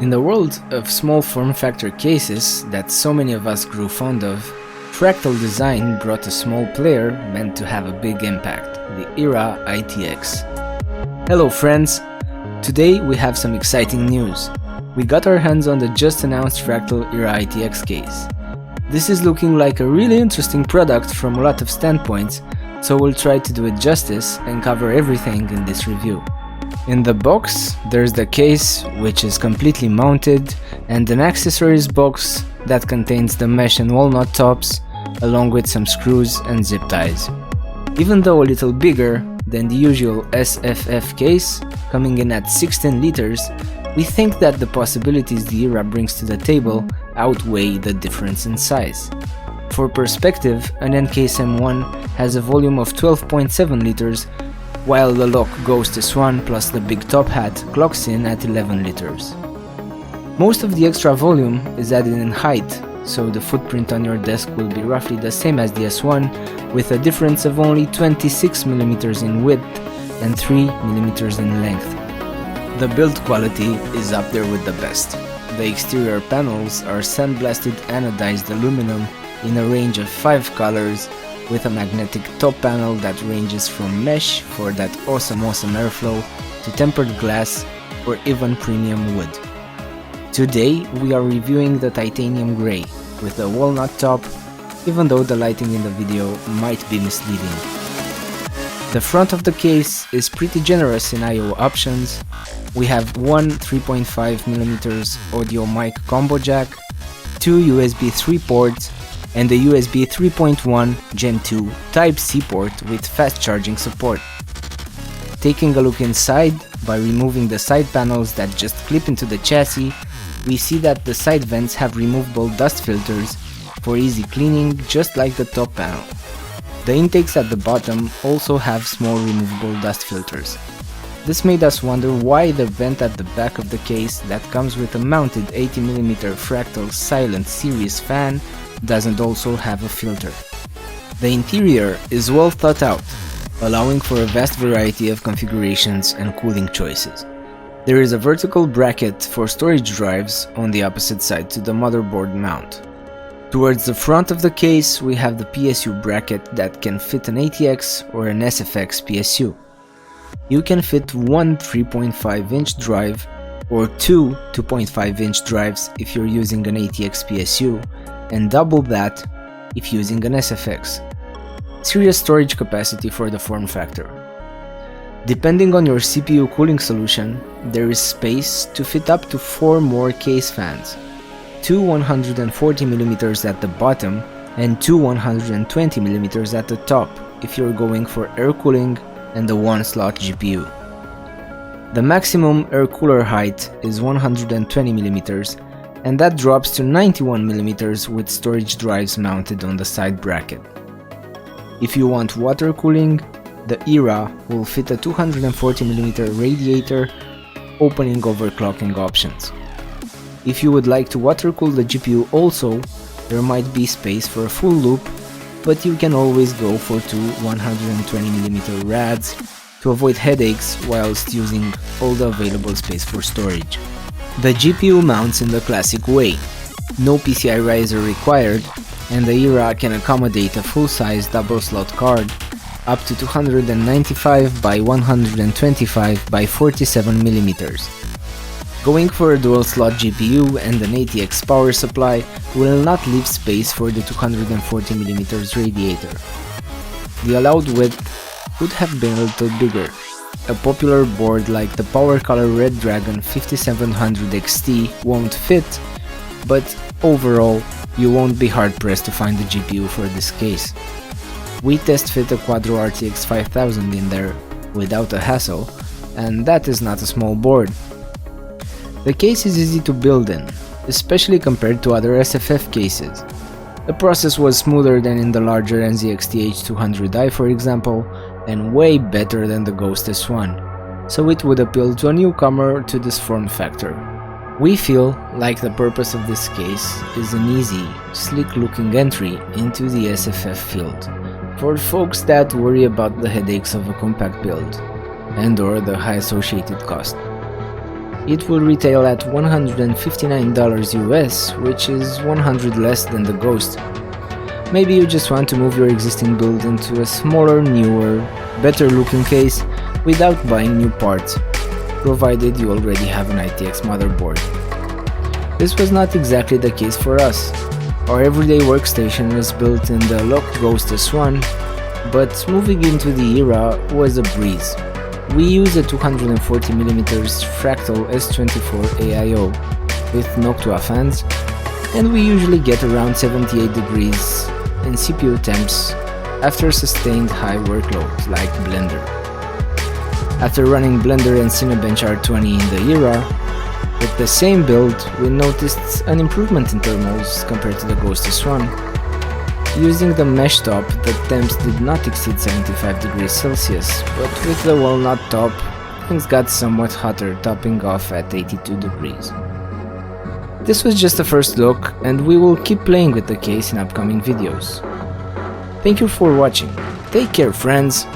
In the world of small form factor cases that so many of us grew fond of, Fractal Design brought a small player meant to have a big impact, the ERA ITX. Hello friends! Today we have some exciting news. We got our hands on the just announced Fractal ERA ITX case. This is looking like a really interesting product from a lot of standpoints, so we'll try to do it justice and cover everything in this review. In the box, there's the case, which is completely mounted, and an accessories box that contains the mesh and walnut tops, along with some screws and zip ties. Even though a little bigger than the usual SFF case, coming in at 16 liters, we think that the possibilities the ERA brings to the table outweigh the difference in size. For perspective, an NKSM1 has a volume of 12.7 liters, while the Lock Ghost S1 plus the big top hat clocks in at 11 liters. Most of the extra volume is added in height, so the footprint on your desk will be roughly the same as the S1, with a difference of only 26mm in width and 3mm in length. The build quality is up there with the best. The exterior panels are sandblasted anodized aluminum in a range of 5 colors, with a magnetic top panel that ranges from mesh for that awesome airflow to tempered glass or even premium wood. Today we are reviewing the titanium grey with a walnut top, even though the lighting in the video might be misleading. The front of the case is pretty generous in I/O options. We have one 3.5mm audio mic combo jack, two USB 3 ports, and a USB 3.1 Gen 2 Type-C port with fast charging support. Taking a look inside, by removing the side panels that just clip into the chassis, we see that the side vents have removable dust filters for easy cleaning, just like the top panel. The intakes at the bottom also have small removable dust filters. This made us wonder why the vent at the back of the case that comes with a mounted 80mm Fractal Silent Series fan doesn't also have a filter. The interior is well thought out, allowing for a vast variety of configurations and cooling choices. There is a vertical bracket for storage drives on the opposite side to the motherboard mount. Towards the front of the case we have the PSU bracket that can fit an ATX or an SFX PSU. You can fit one 3.5-inch drive or two 2.5-inch drives if you're using an ATX PSU, and double that if using an SFX. Serious storage capacity for the form factor. Depending on your CPU cooling solution, there is space to fit up to 4 more case fans, two 140mm at the bottom and two 120mm at the top if you're going for air cooling and a 1-slot GPU. The maximum air cooler height is 120mm, and that drops to 91mm with storage drives mounted on the side bracket. If you want water cooling, the ERA will fit a 240mm radiator, opening overclocking options. If you would like to water cool the GPU also, there might be space for a full loop, but you can always go for two 120mm rads to avoid headaches whilst using all the available space for storage. The GPU mounts in the classic way. No PCI riser required, and the ERA can accommodate a full-size double-slot card up to 295 by 125 by 47mm. Going for a dual-slot GPU and an ATX power supply will not leave space for the 240mm radiator. The allowed width could have been a little bigger. A popular board like the PowerColor Red Dragon 5700 XT won't fit, but overall you won't be hard pressed to find a GPU for this case. We test fit a Quadro RTX 5000 in there without a hassle, and that is not a small board. The case is easy to build in, especially compared to other SFF cases. The process was smoother than in the larger NZXT H200i, for example, and way better than the Ghost S1, so it would appeal to a newcomer to this form factor. We feel like the purpose of this case is an easy, sleek-looking entry into the SFF field, for folks that worry about the headaches of a compact build, and/or the high associated cost. It will retail at $159 US, which is $100 less than the Ghost. Maybe you just want to move your existing build into a smaller, newer, better looking case without buying new parts, provided you already have an ITX motherboard. This was not exactly the case for us. Our everyday workstation is built in the locked Ghost S1, but moving into the ERA was a breeze. We use a 240mm Fractal S24 AIO with Noctua fans, and we usually get around 78 degrees in CPU temps after sustained high workloads like Blender. After running Blender and Cinebench R20 in the ERA, with the same build, we noticed an improvement in thermals compared to the Ghost S1. Using the mesh top, the temps did not exceed 75 degrees Celsius, but with the walnut top, things got somewhat hotter, topping off at 82 degrees. This was just a first look, and we will keep playing with the case in upcoming videos. Thank you for watching. Take care, friends!